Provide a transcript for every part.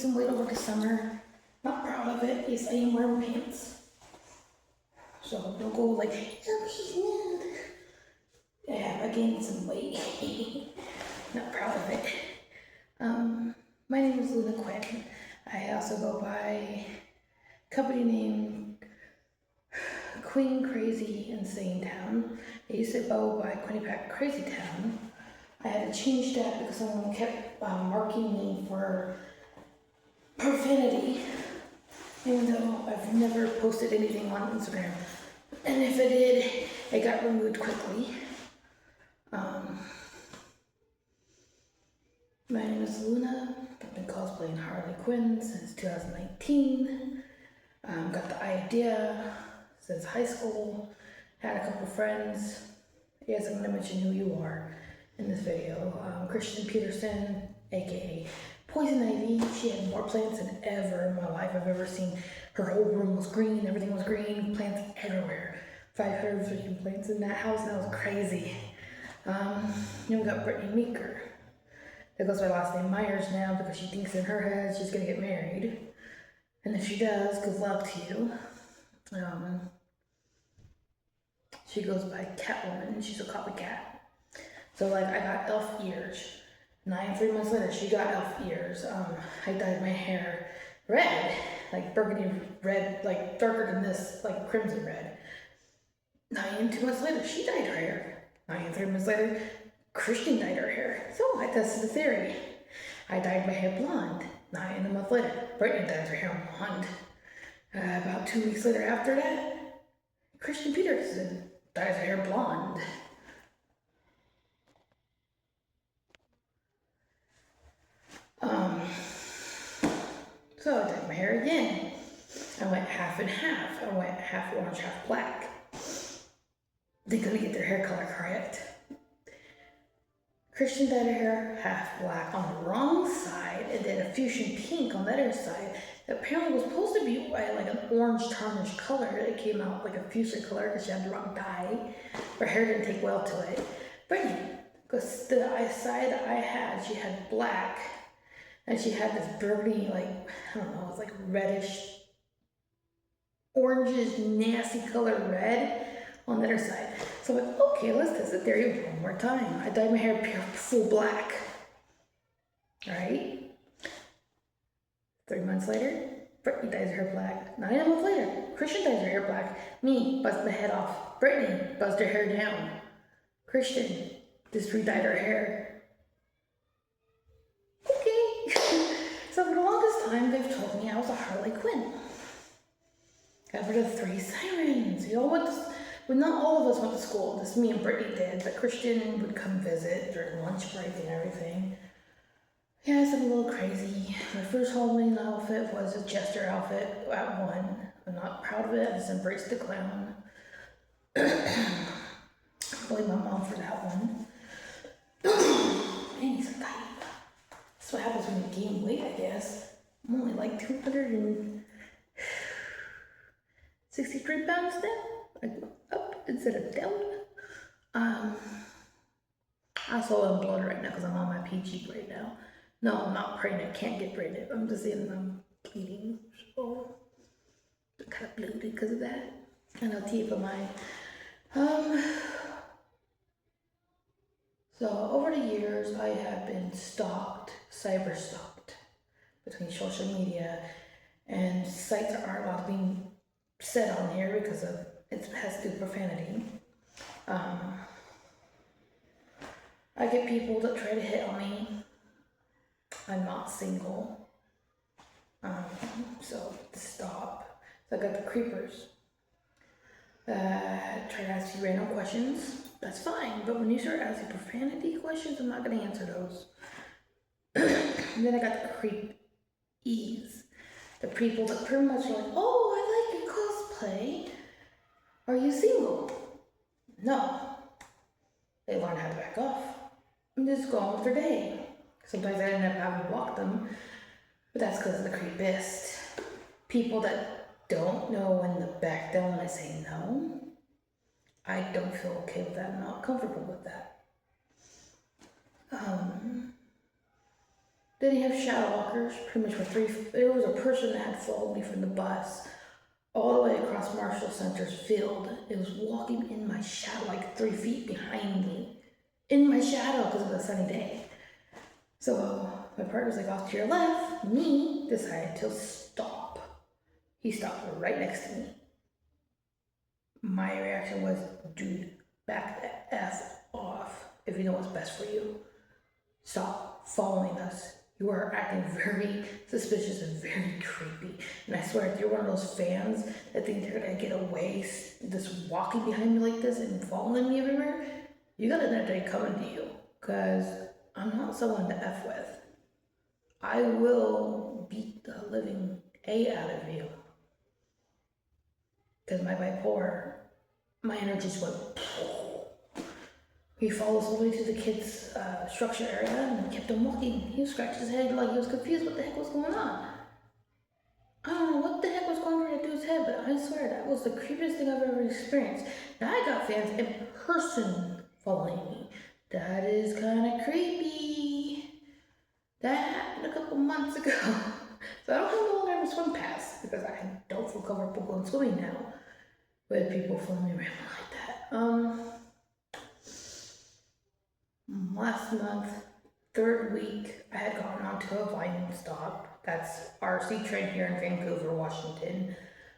some weight over the summer. Not proud of it. Yes, I am wearing pants. So don't go like, oh, she's nude. Yeah, I gained some weight. Not proud of it. My name is Luna Quinn. I also go by a company name Queen Crazy Insane Town. I used to go by Quinnipiac Crazy Town. I had to change that because someone kept marking me for profanity, even though I've never posted anything on Instagram. And if I did, it got removed quickly. My name is Luna. I've been cosplaying Harley Quinn since 2019. Got the idea since high school. Had a couple friends. Yes, I'm gonna mention who you are in this video. Christian Peterson, aka Poison Ivy. She had more plants than ever in my life I've ever seen. Her whole room was green, everything was green, plants everywhere. 500 freaking plants in that house, that was crazy. Then we got Brittany Meeker. That goes by last name Myers now because she thinks in her head she's gonna get married. And if she does, good luck to you. She goes by Catwoman, she's a copycat. So like I got elf ears. 3 months later, she got elf ears. I dyed my hair red, like burgundy red, like darker than this, like crimson red. 2 months later, she dyed her hair. 3 months later, Christian dyed her hair. So I tested the theory. I dyed my hair blonde. A month later, Brittany dyed her hair blonde. About 2 weeks later after that, Christian Peterson dyes her hair blonde. So I dyed my hair again. I went half and half. I went half orange, half black. They couldn't get their hair color correct. Christian dyed her hair half black on the wrong side, and then a fuchsia pink on the other side. That apparently was supposed to be like an orange tarnished color. It came out like a fuchsia color because she had the wrong dye. Her hair didn't take well to it. Brittany, because the side that I had, she had black, and she had this burgundy, like, I don't know, it's like reddish, orangish, nasty color red on the other side. So I'm like, okay, let's test the theory one more time. I dyed my hair pure, full black. All right. 3 months later, Brittany dyes her hair black. 9 months later, Christian dyes her hair black. Me, buzzed the head off. Brittany buzzed her hair down. Christian just re-dyed her hair. Okay. So for the longest time, they've told me I was a Harley Quinn. Got rid of 3 sirens. You know what? Well, not all of us went to school. Just me and Brittany did, but Christian would come visit during lunch break and everything. Yes, I'm a little crazy. My first Halloween outfit was a jester outfit at 1. I'm not proud of it. I just embraced the clown. Blame my mom for that one. Man, he's so tight. That's what happens when you gain weight, I guess. I'm only like 263 pounds now. Like up instead of down. I'm so unbloated right now because I'm on my PG right now. No, I'm not pregnant. Can't get pregnant. I'm just saying I'm bleeding. So I'm kind of bloated because of that. And I'll TMI. So over the years, I have been stalked, cyber stalked, between social media and sites that aren't allowed to be said on here because of it has to do with profanity. I get people that try to hit on me. I'm not single. So stop. So I got the creepers. Try to ask you random questions. That's fine, but when you start asking profanity questions, I'm not gonna answer those. And then I got the creep-ees. The people that pretty much are like, oh, I like your cosplay. Are you single? No. They learn how to back off and just go on with their day. Sometimes I end up having to block them, but that's because of the creepist. People that don't know when to back down when I say no, I don't feel okay with that. I'm not comfortable with that. Then you have shadow walkers, pretty much for three. There was a person that had followed me from the bus all the way across Marshall Center's field. It was walking in my shadow, like 3 feet behind me, in my shadow because it was a sunny day. So my partner's like, off to your left. Me decided to stop. He stopped right next to me. My reaction was, dude, back the F off if you know what's best for you. Stop following us. You are acting very suspicious and very creepy. And I swear, if you're one of those fans that think they're gonna get away just walking behind me like this and following me everywhere, you got another day coming to you. Because I'm not someone to F with. I will beat the living A out of you. Because my bipolar, my energy just went. He follows all the way to the kids' structure area and kept on walking. He scratched his head like he was confused what the heck was going on. I don't know what the heck was going on in that dude's head, but I swear that was the creepiest thing I've ever experienced. Now I got fans in person following me. That is kind of creepy. That happened a couple months ago. So I don't have no longer have a swim pass because I don't feel comfortable going swimming now with people following me around like that. Last month, 3rd week, I had gone onto a Vine stop. That's RC train here in Vancouver, Washington.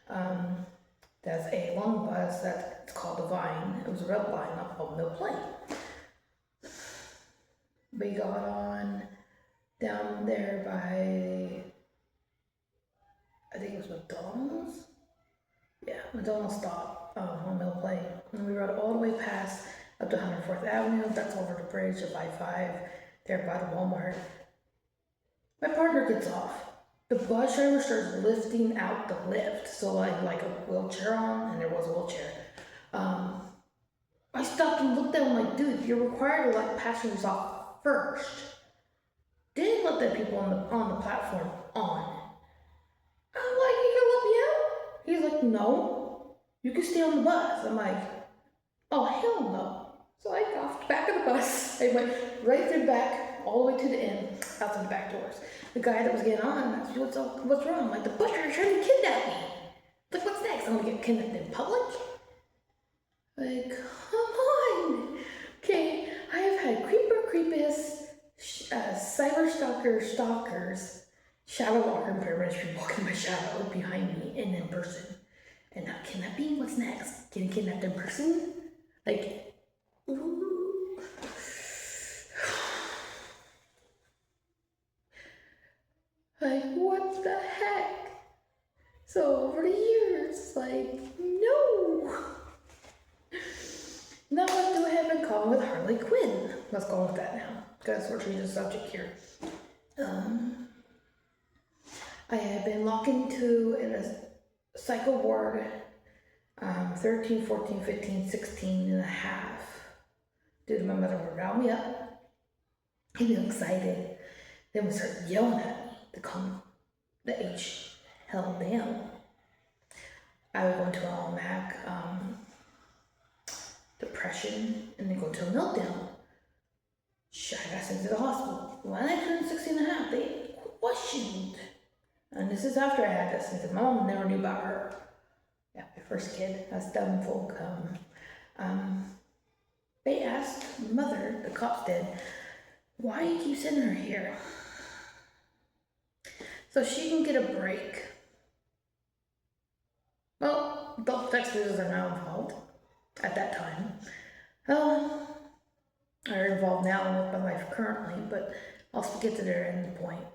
That's a long bus that's called the Vine. It was a red line up on Mill Plain. We got on down there by, I think it was McDonald's. Yeah, McDonald's stop on Mill Plain. And we rode all the way past up to 104th Avenue, that's over the bridge of I-5, there by the Walmart. My partner gets off. The bus driver starts lifting out the lift, so like a wheelchair on, and there was a wheelchair. I stopped and looked at him like, dude, you're required to let passengers off first. Didn't let the people on the platform on. I'm like, you can let me out? He's like, no, you can stay on the bus. I'm like, oh, hell no. So I got off the back of the bus. I went right through the back, all the way to the end, out to the back doors. The guy that was getting on asked me, what's wrong? I'm like, the bus driver's trying to kidnap me. Like, what's next? I'm gonna get kidnapped in public? Like, come on. Okay, I have had creepiest, cyber stalkers, shadow walker paramedics walking my shadow behind me and in person. And now kidnapping, what's next? Getting kidnapped in person? Like, ooh. Like, what the heck? So over the years, like, no. Now what do I have in common with Harley Quinn? Let's go with that now, because we're changing the subject here. I have been locked into in a psycho ward 13, 14, 15, 16 and a half. Dude, my mother would round me up, get me excited, then would start yelling at me to calm the H hell down. I would go into an automatic depression and then go to a meltdown. I got sent to the hospital. When I turned 16 and a half, they questioned. And this is after I had this, because my mom never knew about her. Yeah, my first kid, that's dumb folk. They asked mother, the cops did, why do you keep sending her here? So she can get a break. Well, adult sex abusers are now involved at that time. Well, are involved now with my life currently, but I'll get to their end point.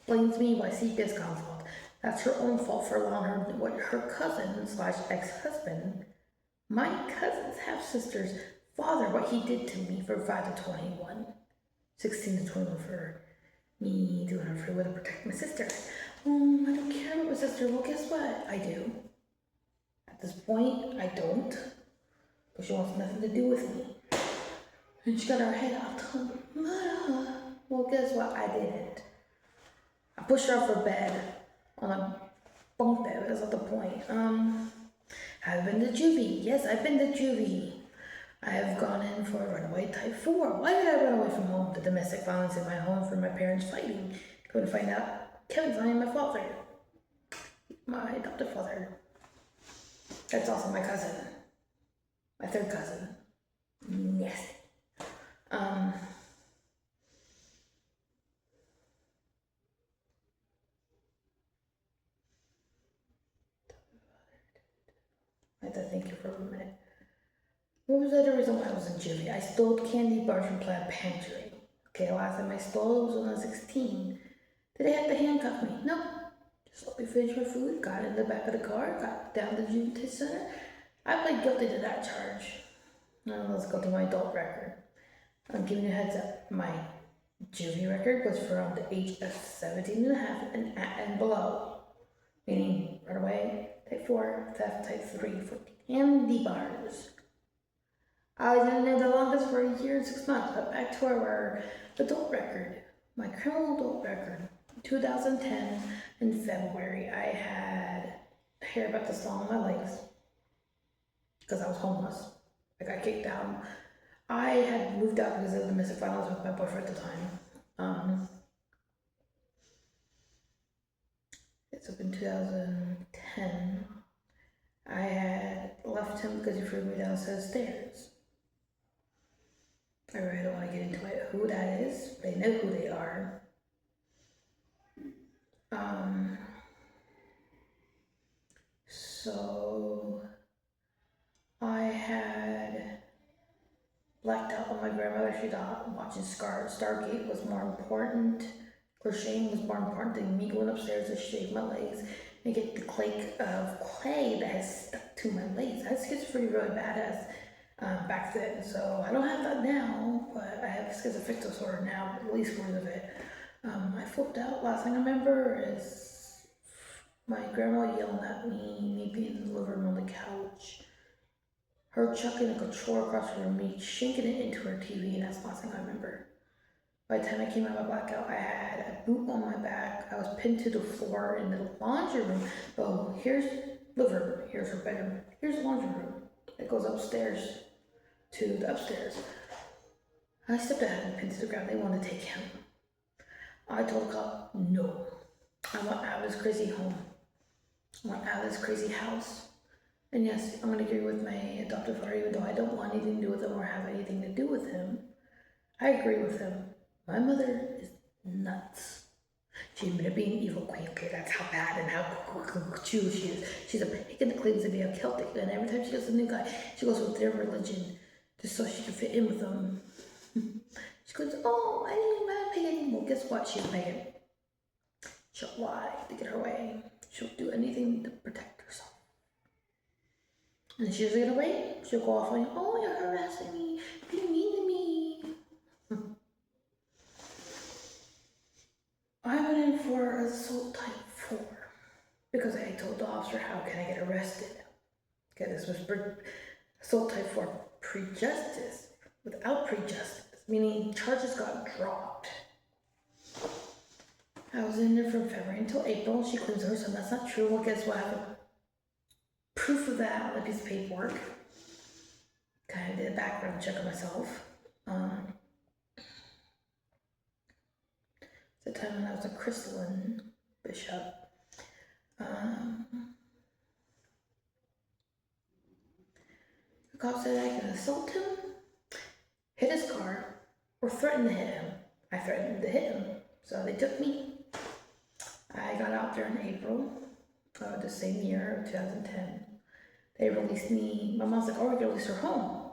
Blames me why CPS got involved. That's her own fault for allowing her what her cousin / ex-husband, my cousin's half-sister's father, what he did to me from 5 to 21, 16 to 21 for me doing her free will to protect my sister. I don't care about my sister. Well, guess what? I do. At this point, I don't. But she wants nothing to do with me. And she got her head out. Well, guess what? I didn't. I pushed her off her bed on a bunk bed. That's not the point. I've been to juvie. Yes, I've been to juvie. I have gone in for runaway type 4. Why did I run away from home? The domestic violence in my home from my parents fighting. Come to find out, Kevin's not even my father. My adopted father. That's also my cousin. My third cousin. Yes. I have to think you for a minute. What was the other reason why I was in juvie? I stole candy bars from Plaid Pantry. Okay, last time I stole was when I was 16. Did they have to handcuff me? No. Just let me finish my food, got in the back of the car, got down to the juvenile center. I pled guilty to that charge. Now let's go to my adult record. I'm giving you a heads up. My juvie record was from the age of 17 and a half and below. Meaning runaway, type 4, theft, type 3 for candy bars. I was in there the longest for a year and 6 months, but back to our adult record. My criminal adult record. 2010 in February, I had hair about this long on my legs because I was homeless. I got kicked out. I had moved out because of domestic violence with my boyfriend at the time. It's up in 2010. I had left him because he threw me downstairs. I really don't want to get into it, who that is. They know who they are. So I had blacked out on my grandmother. She thought watching Stargate was more important. Crocheting was more important than me going upstairs to shave my legs and get the clay that has stuck to my legs. I had schizophrenia really bad back then, so I don't have that now, but I have schizophrenic disorder now, at least words of it. I flipped out. Last thing I remember is my grandma yelling at me being in the living room on the couch, her chucking a controller across the room, me shinking it into her TV, and that's the last thing I remember. By the time I came out of my blackout, I had a boot on my back. I was pinned to the floor in the laundry room. Oh, here's the living room, here's her bedroom, here's the laundry room. It goes upstairs to the upstairs. I stepped out and pinned to the ground. They wanted to take him. I told the cop, no. I want out of this crazy home. I want out of this crazy house. And yes, I'm going to agree with my adoptive father, even though I don't want anything to do with him or have anything to do with him. I agree with him. My mother is nuts. She admitted to being an evil queen. Okay, that's how bad and how true she is. She's a pagan that claims to be a Celtic, and every time she gets a new guy, she goes with their religion just so she can fit in with them. She goes, oh, I'm not a pagan. Well, guess what? She's a pagan. She'll lie to get her way. She'll do anything to protect herself. And she's gonna wait. She'll go off on you. Oh, you're harassing me. You're being mean to me. I went in for assault type 4 because I told the officer, how can I get arrested? Okay, this was assault type 4 pre-justice, without pre-justice, meaning charges got dropped. I was in there from February until April. She claims her son. That's not true. Well, guess what? I have proof of that on a piece of paperwork. Kind of did a background check on myself. The time when I was a crystalline bishop. The cop said I can assault him, hit his car, or threaten to hit him. I threatened to hit him, so they took me. I got out there in April the same year, 2010. They released me. My mom's like, oh, we're gonna release her home.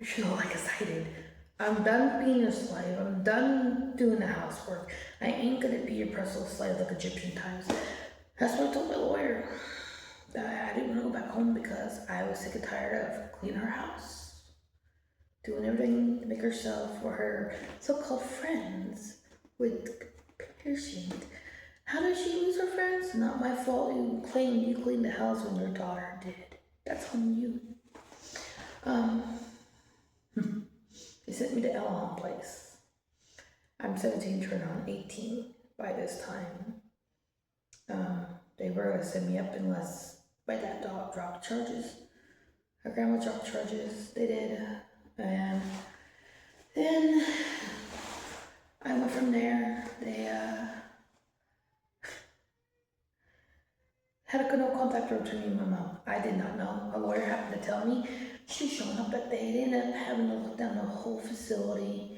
She's all like excited. I'm done being a slave. I'm done doing the housework. I ain't gonna be your personal slave like Egyptian times. That's what I told my lawyer. I didn't want to go back home because I was sick and tired of cleaning her house, doing everything to make herself or her so-called friends with piercings. How did she lose her friends? Not my fault. You claimed you cleaned the house when your daughter did. That's on you. They sent me to alot place. I'm 17, turning on 18 by this time. They were gonna send me up unless my dad dropped charges. Her grandma dropped charges. They did. And then I went from there. They had a no contact between me and my mom. I did not know. A lawyer happened to tell me. She's showing up that day. They ended up having to look down the whole facility.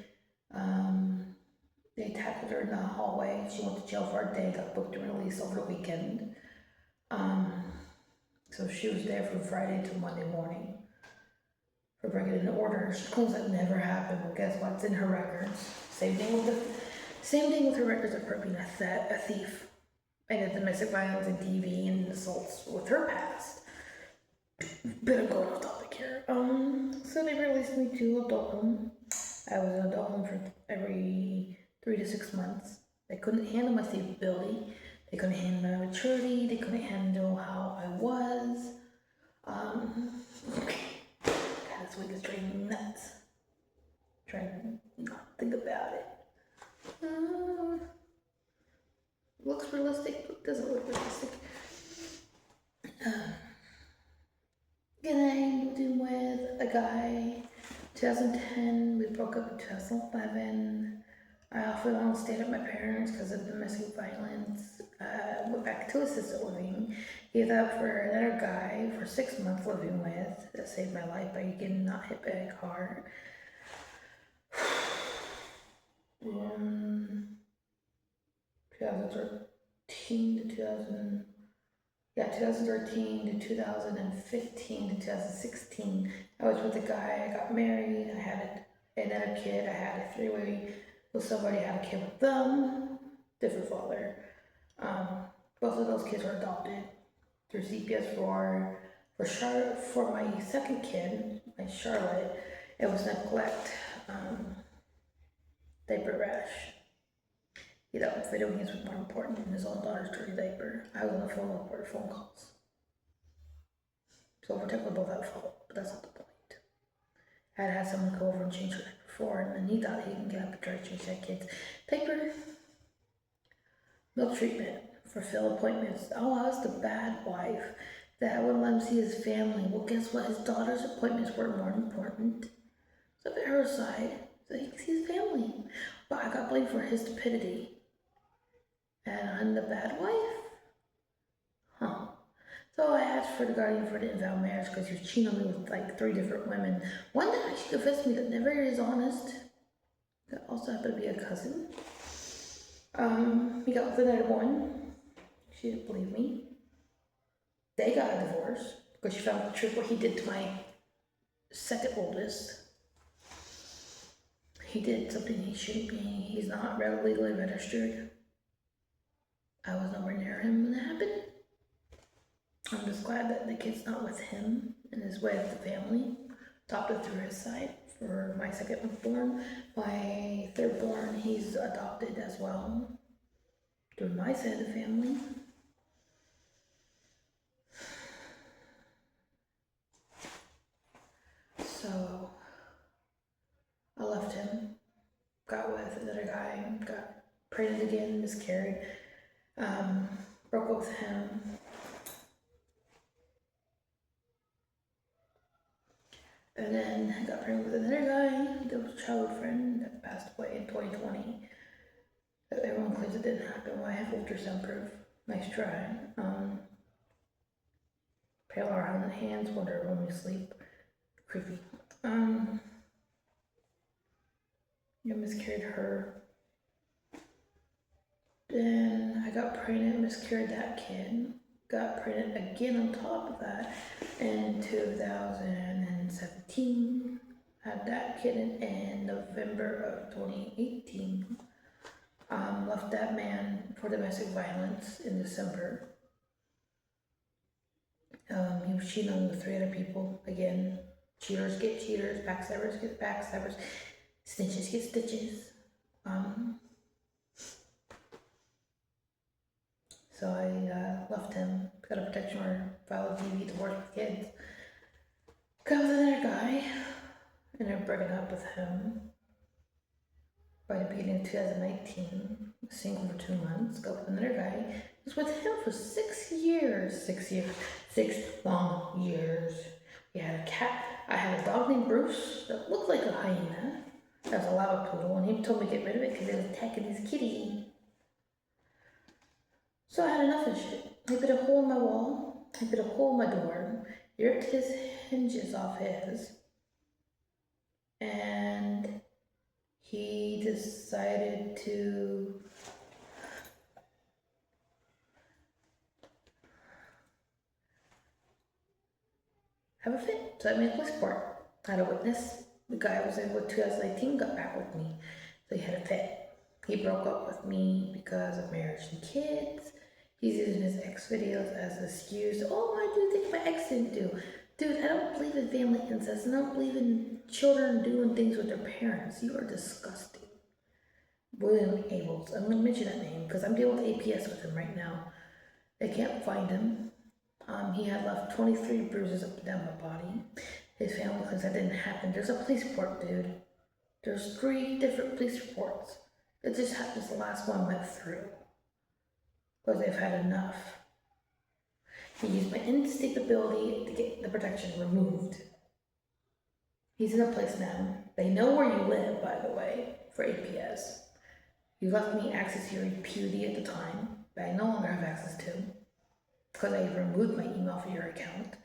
They tackled her in the hallway. She went to jail for a day, got booked and released over the weekend. So she was there from Friday to Monday morning for breaking into orders. She claims that never happened. Well, guess what? It's in her records. Same thing with her records of her being a thief. I did domestic violence and DV and assaults with her past. But I'm going off topic here. So they released me to adult home. I was in adult home for every 3 to 6 months. They couldn't handle my stability. They couldn't handle my maturity. They couldn't handle how I was. God, this week is driving me nuts. Trying to not think about it. Looks realistic, but doesn't look realistic. Then I moved in with a guy. 2010, we broke up in 2011. I often only stayed at my parents because of domestic violence. Went back to assisted living. Gave that up for another guy for 6 months living with. That saved my life by getting not hit by a car. 2013 to 2015 to 2016. I was with a guy. I got married. I had another kid. I had a three-way with somebody. I had a kid with them. Different father. Both of those kids were adopted through CPS for my second kid, my Charlotte. It was neglect, diaper rash. Video games was more important than his own daughter's dirty diaper. I was on the phone with phone calls. So we're technically both at fault, but that's not the point. I had someone go over and change her diaper before, and then he thought he can get up and try to change that kid's diaper. Milk treatment for fill appointments. Oh, I was the bad wife that wouldn't let him see his family. Well, guess what? His daughter's appointments were more important. So at her side, so he could see his family. But I got blamed for his stupidity. And I'm the bad wife? Huh. So I asked for the guardian for the invalid marriage because he was cheating on me with like 3 different women. One that actually confessed to me that never is honest. That also happened to be a cousin. He got with another one. She didn't believe me. They got a divorce because she found out the truth what he did to my second oldest. He did something he shouldn't be. He's not legally registered. I was nowhere near him when it happened. I'm just glad that the kid's not with him and is with the family. Adopted through his side for my second born. My third born, he's adopted as well through my side of the family. So I left him, got with another guy, got pregnant again, miscarried, broke up with him. And then I got pregnant with another guy that was a childhood friend that passed away in 2020. Everyone claims it didn't happen. Well, I have ultrasound proof. Nice try. Pale hour on the hands, wonder when we sleep. Creepy. I miscarried her. Then I got pregnant, miscarried that kid. Got pregnant again on top of that in 2017. Had that kid in November of 2018. Left that man for domestic violence in December. He was cheating on with 3 other people. Again, cheaters get cheaters, backstabbers get backstabbers, snitches get stitches. So I left him, got a protection order, filed a DV, divorce with kids. Got with another guy, and I'm breaking up with him by the beginning of 2019. Single for 2 months, got with another guy. Was with him for 6 years. 6 years. 6 long years. He had a cat. I had a dog named Bruce that looked like a hyena. That was a Labradoodle, and he told me to get rid of it because it was attacking his kitty. So I had enough of shit. He put a hole in my wall. He put a hole in my door. He ripped his hinges off his. And he decided to have a fit. So I made a police report. I had a witness. The guy I was in with 2019 got back with me. So he had a fit. He broke up with me because of marriage and kids. He's using his ex videos as an excuse. Oh, what do you think my ex didn't do? Dude, I don't believe in family incest. I don't believe in children doing things with their parents. You are disgusting. William Abels. I'm going to mention that name because I'm dealing with APS with him right now. They can't find him. He had left 23 bruises up and down my body. His family claims that didn't happen. There's a police report, dude. There's 3 different police reports. It just happens the last one went through. Because they've had enough. He used my instability to get the protection removed. He's in a place now. They know where you live, by the way, for APS. You left me access to your PUD at the time, that I no longer have access to, because I removed my email for your account.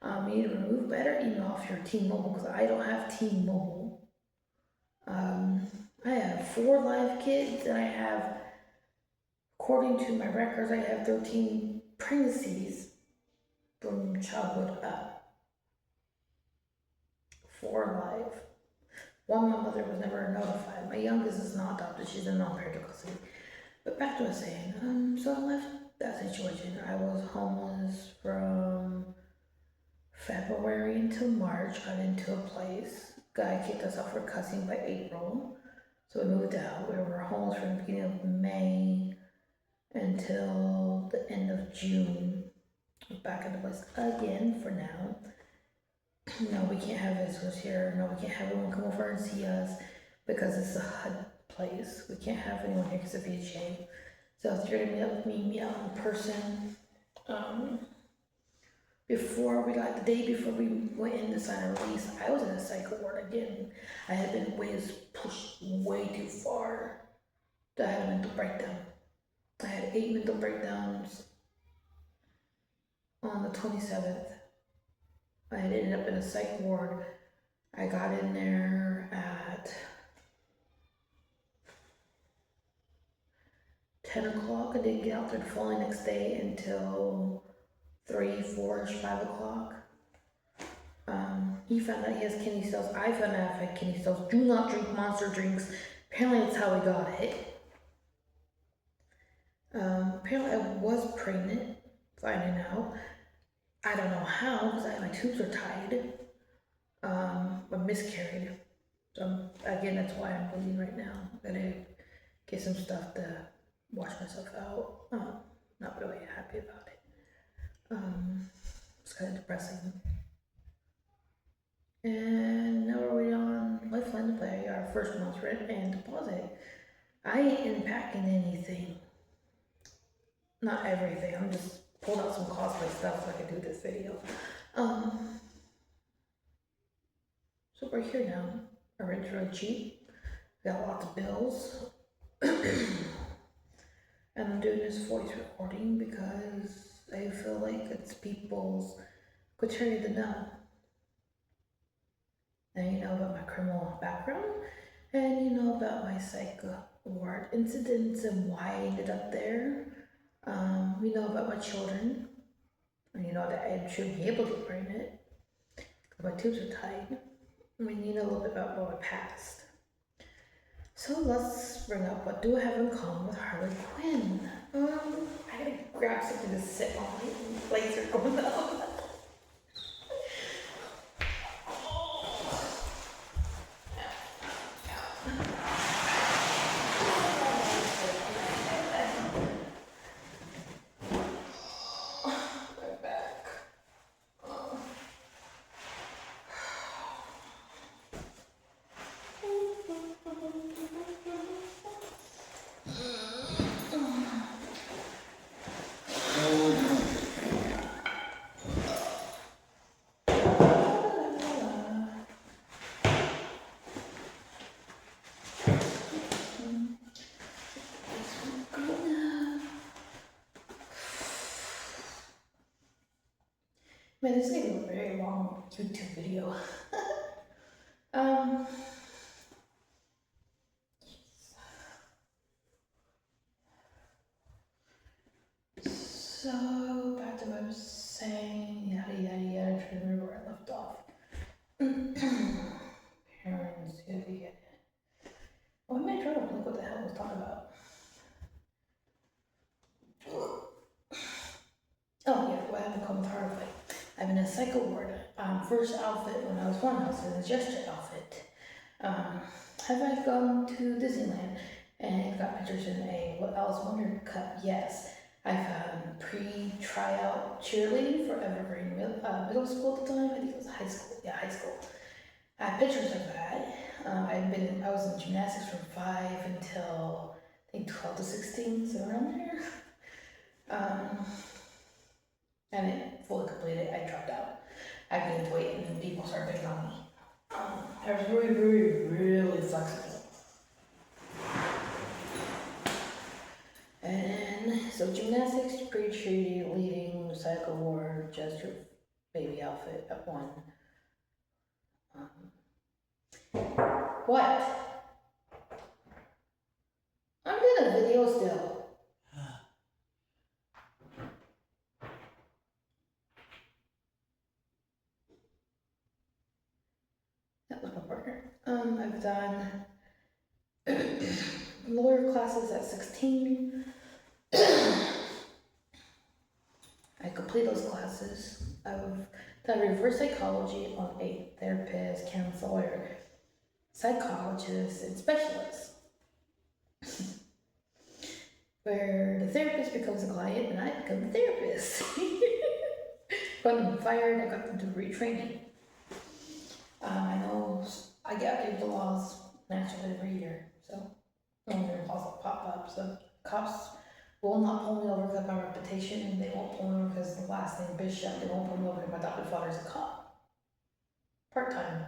You need to remove better email off your T-Mobile, because I don't have T-Mobile. I have 4 live kids, and I have, according to my records, I have 13 pregnancies from childhood up. 4 live. One, my mother was never notified. My youngest is not adopted. She's in non-parental custody. But back to what I was saying. So I left that situation. I was homeless from February until March. Got into a place. Guy kicked us out for cussing by April. So we moved out. We were homeless from the beginning of May until the end of June. We're back in the place again for now. No, we can't have visitors here. No, we can't have anyone come over and see us because it's a HUD place. We can't have anyone here because of VHA. So if you're gonna meet up with me, meet out in person. Before we got, the day before we went in to sign a release, I was in a psych ward again. I had been pushed way too far. I had a mental breakdown. I had 8 mental breakdowns on the 27th. I had ended up in a psych ward. I got in there at 10 o'clock. I didn't get out there the following next day until 3, 4, 5 o'clock. He found out he has kidney stones. I found out I had kidney stones. Do not drink monster drinks. Apparently that's how we got it. Apparently I was pregnant, finding out. I don't know how, because my tubes are tied. I miscarried. So again, that's why I'm bleeding right now. I'm gonna get some stuff to wash myself out. Not really happy about it. It's kind of depressing. And now we're waiting on Lifeline to pay our first month's rent and deposit. I ain't packing anything. Not everything. I'm just pulled out some cosplay stuff so I can do this video. So we're here now. Our rent's really cheap. We got lots of bills. And I'm doing this voice recording because I feel like it's people's opportunity to know. And you know about my criminal background, and you know about my psych ward incidents and why I ended up there. You know about my children, and you know that I shouldn't be able to get pregnant because my tubes are tight. I mean, you know a little bit about my past. So let's bring up what do I have in common with Harley Quinn. I gotta grab something to sit on. My legs are going up. Man, this is gonna be a very long YouTube video. um, so back to what I was saying, yada yada yada, trying to remember where I left off. Parents, yada yada. Why am I trying to think what the hell I was talking about? Oh yeah, what happened come with Harvey. I'm in a cycle ward. First outfit when I was 1, I was in a gesture outfit. Have I gone to Disneyland and got pictures in a what Alice Wonder cup? Yes. I've pre-tryout cheerleading for Evergreen middle school at the time. I think it was high school. Yeah, high school. I have pictures of that. I was in gymnastics from 5 until I think 12 to 16, so around there. And it fully completed. I dropped out. I gained weight, and then people started picking on me. I was really flexible. And so gymnastics, pre-cheerleading, cycle ward, gesture, baby outfit at 1. What? I'm doing a video still. That was my partner. I've done lawyer classes at 16. I complete those classes. I've done reverse psychology on a therapist, counselor, psychologist, and specialist. Where the therapist becomes a client and I become the therapist. When I'm fired, I got them to retraining. I know I get the laws naturally every year, so when there are laws that pop up, so cops will not pull me over because of my reputation. They won't pull me over because the last name Bishop. They won't pull me over because my adopted father's a cop, part-time,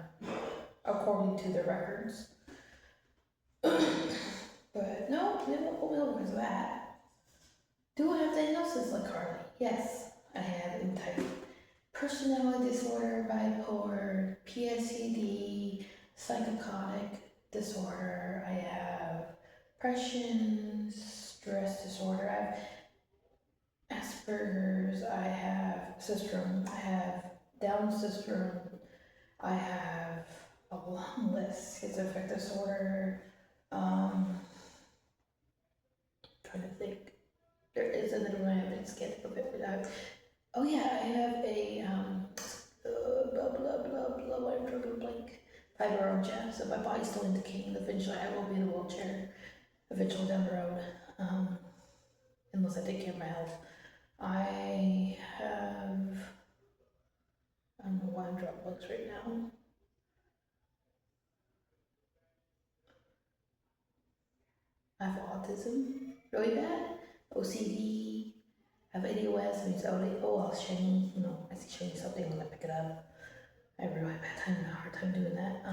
according to their records. But no, they won't pull me over because of that. Do I have diagnosis like Carly? Yes, I have entitled personality disorder, bipolar, PSCD, psychotic disorder. I have depression, stress disorder. I have Asperger's. I have syndrome. I have Down syndrome. I have a long list. Schizophrenic disorder. Trying to think. There is another one I haven't skipped a bit. Oh yeah, I have a blah blah blah blah. What I'm trying to blank. Fibromyalgia. So my body's still indicating eventually I will be in a wheelchair. Eventually down the road, unless I take care of my health. I have. I don't know why I'm drawing blanks right now. I have autism, really bad. OCD. I have ADOS, means I'll shiny, I see shiny something when I pick it up. I have a really hard time doing that.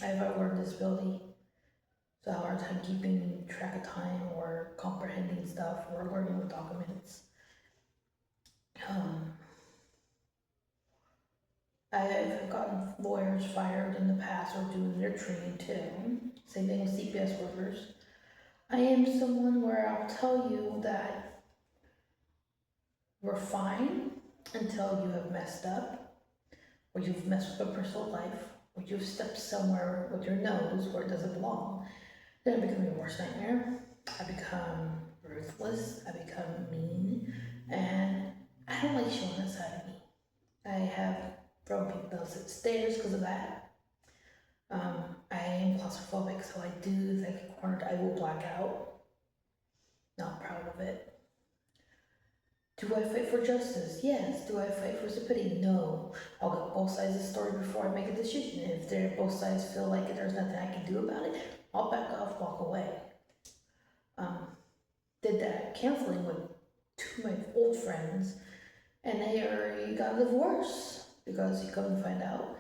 I have a learning disability, so I have a hard time keeping track of time or comprehending stuff or learning with documents. I've gotten lawyers fired in the past or doing their training too. Same thing with CPS workers. I am someone where I'll tell you that we're fine until you have messed up, or you've messed with a personal life, or you've stepped somewhere with your nose where it doesn't belong. Then I become your worst nightmare. I become ruthless. I become mean, and I don't like showing that side of me. I have thrown people down stairs because of that. I am claustrophobic, so I do get cornered. I will black out. Not proud of it. Do I fight for justice? Yes. Do I fight for stupidity? No. I'll get both sides of the story before I make a decision. And if both sides feel like there's nothing I can do about it, I'll back off, walk away. Did that counseling with 2 of my old friends, and they already got a divorce because you come to find out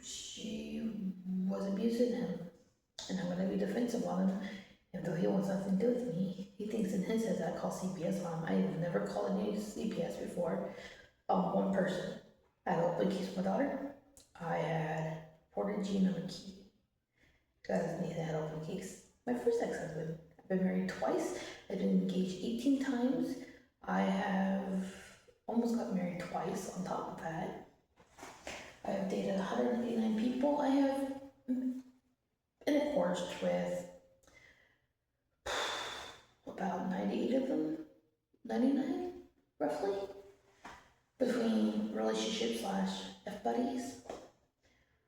she was abusing him, and I'm gonna be defensive on him. And though he wants nothing to do with me, he thinks in his head I call CPS on him. I have never called any CPS before. One person. I had open keys with my daughter. I had Porter Jean on a key. Because Nathan had open keys. My first ex-husband. I've been married twice. I've been engaged 18 times. I have almost got married twice on top of that. I have dated 189 people. I have intercoursed with about 98 of them, 99 roughly, between relationship slash F-buddies.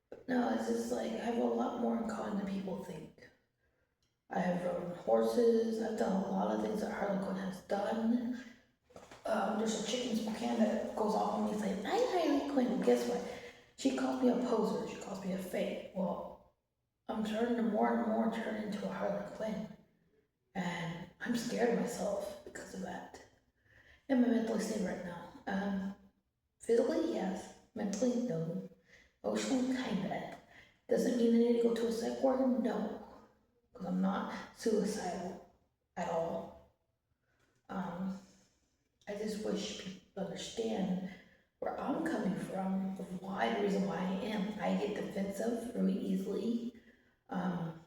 But no, it's just like I have a lot more in common than people think. I have rode horses. I've done a lot of things that Harley Quinn has done. There's a chick in Spokane that goes off on me saying, I'm Harley Quinn. Well, guess what? She calls me a poser. She calls me a fake. Well, I'm starting to more and more turn into a Harley Quinn. And I'm scared of myself because of that. Am I mentally stable right now? Physically, yes. Mentally, no. Emotionally, kinda. Doesn't mean I need to go to a psych ward? No. Because I'm not suicidal at all. I just wish people understand where I'm coming from, of why, the reason why I am. I get defensive really easily.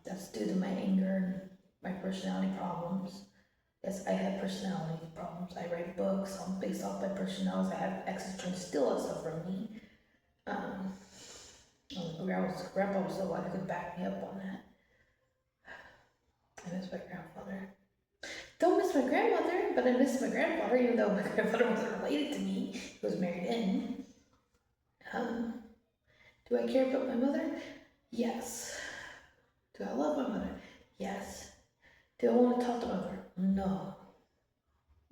That's due to my anger and my personality problems. Yes, I have personality problems. I write books based off my personalities. I have exes trying to steal that stuff from me. Grandpa was the one who could back me up on that. I miss my grandfather. Don't miss my grandmother, but I miss my grandfather, even though my grandfather wasn't related to me. He was married in. Do I care about my mother? Yes. Do I love my mother? Yes. Do I want to talk to my mother? No.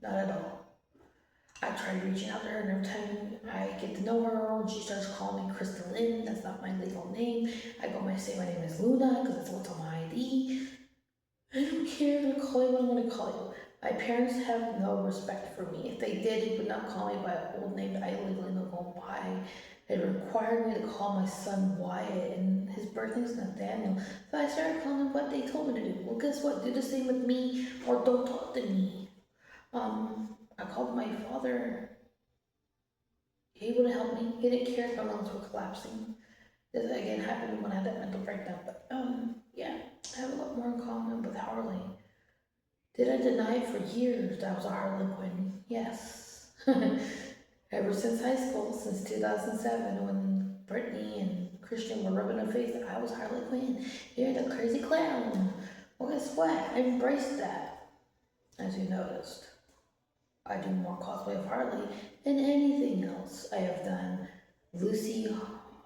Not at all. I tried reaching out to her, and every time I get to know her, and she starts calling me Crystal Lynn. That's not my legal name. I go, say my name is Luna, because that's what's on my ID. I don't care, I'm gonna call you what I'm gonna call you. My parents have no respect for me. If they did, they would not call me by an old name that I legally don't go by. They required me to call my son Wyatt, and his birth name's Nathaniel. So I started calling him what they told me to do. Well, guess what? Do the same with me, or don't talk to me. I called my father. He wouldn't help me. He didn't care if my lungs were collapsing. This again happened when I had that mental breakdown. But yeah, I have a lot more in common with Harley. Did I deny it for years that I was a Harley Quinn? Yes. Ever since high school, since 2007, when Brittany and Christian were rubbing their face, I was Harley Quinn. You're the crazy clown. Well, guess what? I embraced that, as you noticed. I do more cosplay of Harley than anything else. I have done Lucy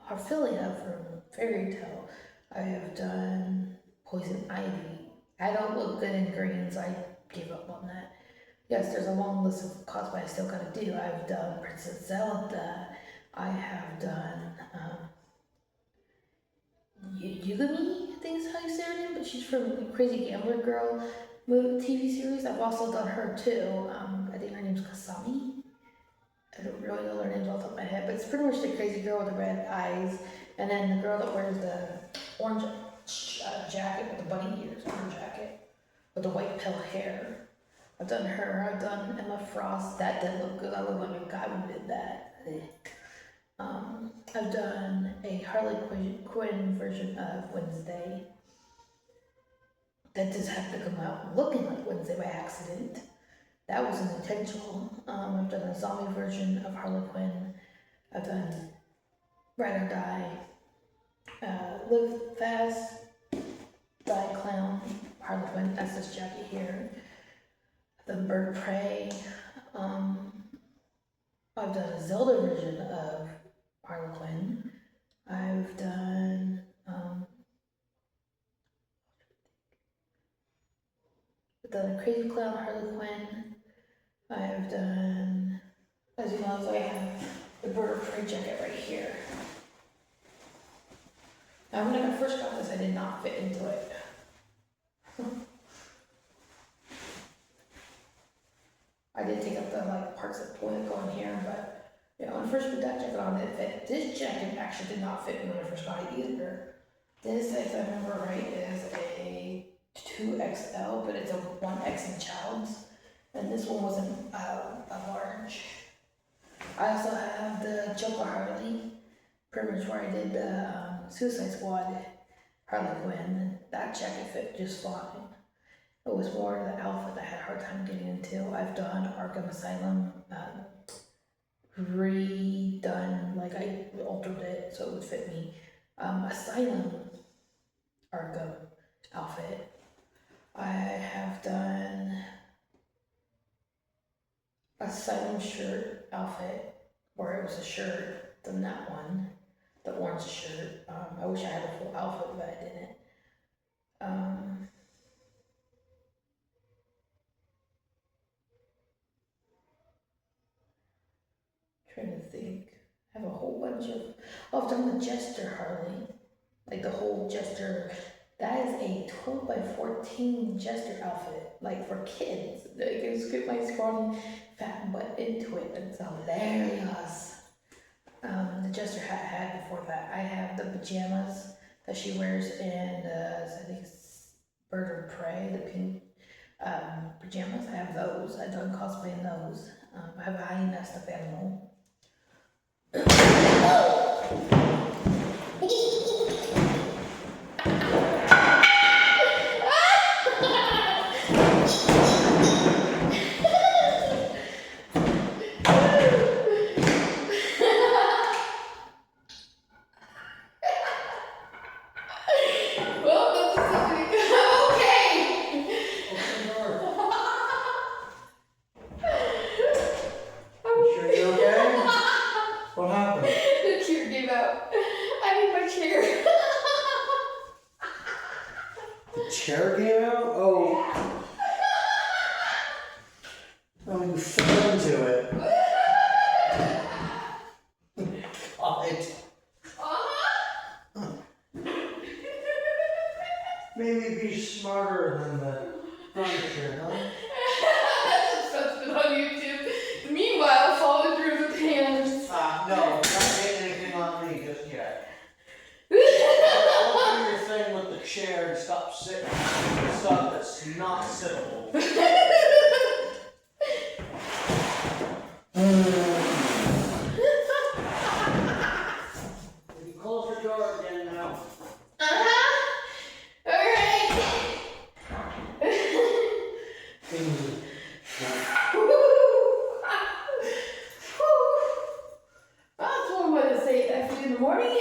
Harphilia from Fairy Tale. I have done Poison Ivy. I don't look good in greens. I gave up on that. Yes, there's a long list of cosplay I still gotta do. I've done Princess Zelda. I have done Yugami, I think is how you say her name, but she's from Crazy Gambler Girl TV series. I've also done her too. I think her name's Kasami. I don't really know their names off the top of my head, but it's pretty much the crazy girl with the red eyes, and then the girl that wears the orange jacket with the bunny ears on her jacket, with the white pale hair. I've done her. I've done Emma Frost. That did look good. I look like a guy who did that. I've done a Harley Quinn version of Wednesday that just happened to come out looking like Wednesday by accident. That wasn't intentional. I've done a zombie version of Harley Quinn. I've done Ride or Die, Live Fast, Die Clown, Harley Quinn. That's this jacket here. I've done Bird of Prey. I've done a Zelda version of Harley Quinn. I've done a Crazy Clown Harley Quinn. I've done, as you know, I have the Bird of Prey jacket right here. Now, when I first got this, I did not fit into it. I did take up the parts that point go in here, but when I first put that jacket on, it fit. This jacket actually did not fit me when I first got it either. This, if I remember right, is a 2XL, but it's a 1X in child's, and this one wasn't a large. I also have the Joker Harley, pretty much where I did the Suicide Squad Harley Quinn, and that jacket fit just fine. It was more the outfit that I had a hard time getting into. I've done Arkham Asylum, redone, like I altered it so it would fit me. Asylum Arkham outfit. I have done Asylum shirt outfit, where it was a shirt, done that one, the orange shirt. I wish I had a full outfit, but I didn't. Trying to think. I have a whole bunch of. Oh, I've done the Jester Harley, like the whole Jester. That is a 12 by 14 Jester outfit, like for kids. Like you just get my scrawny fat butt into it. It's hilarious. The Jester hat I had before that. I have the pajamas that she wears in, I think it's Bird of Prey, the pink pajamas. I have those. I've done cosplay in those. I have a hyena stuffed animal. Chair came out? Oh. Oh, you fell into it. God. Maybe be smarter than the furniture, huh? That's been on YouTube. Meanwhile, falling through the pans. No, not getting anything on me just yet. I'll do your thing with the chair and stop sitting on stuff that's not sittable. You close your door again now. Alright. That's one way to say it after in the morning.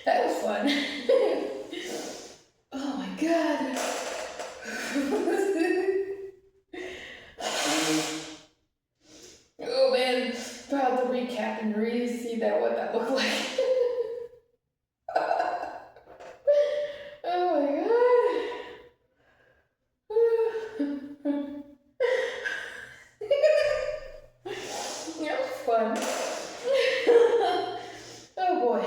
That was fun. Oh my god. Oh man, proud to recap and see that what that looked like. Oh my god. That was fun. Oh boy.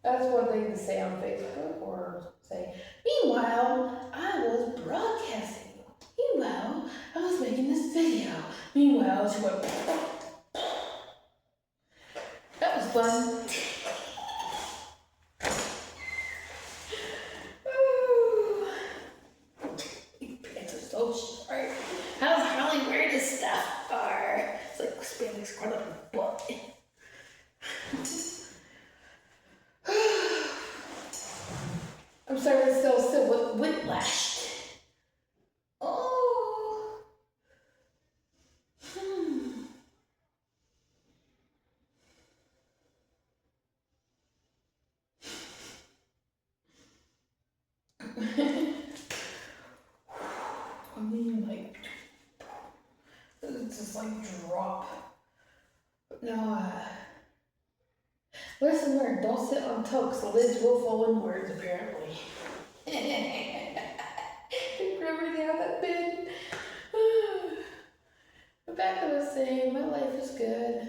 That's one thing to say on Facebook or say, meanwhile, I was broadcasting. Meanwhile, I was making this video. Meanwhile, she went. That was fun. These pants are so short. How's Harley wear this stuff? It's like spandex caught up her butt. I'm sorry, it's still with whiplash. Oh. I mean, like, it's just like drop. No, lesson learned, don't sit on toes, the lids will fall inwards, apparently. Remember they have that bin? same. My life is good.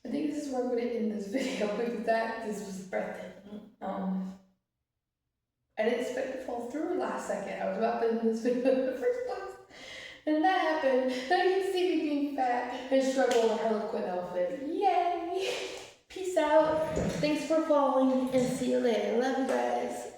I think this is where I'm gonna end this video because this was breathtaking. I didn't expect to fall through last second. I was about to end this video in the first place. And that happened. Now you can see me being fat and struggle with a Harlequin outfit. Yay! Peace out. Thanks for following and see you later. Love you guys.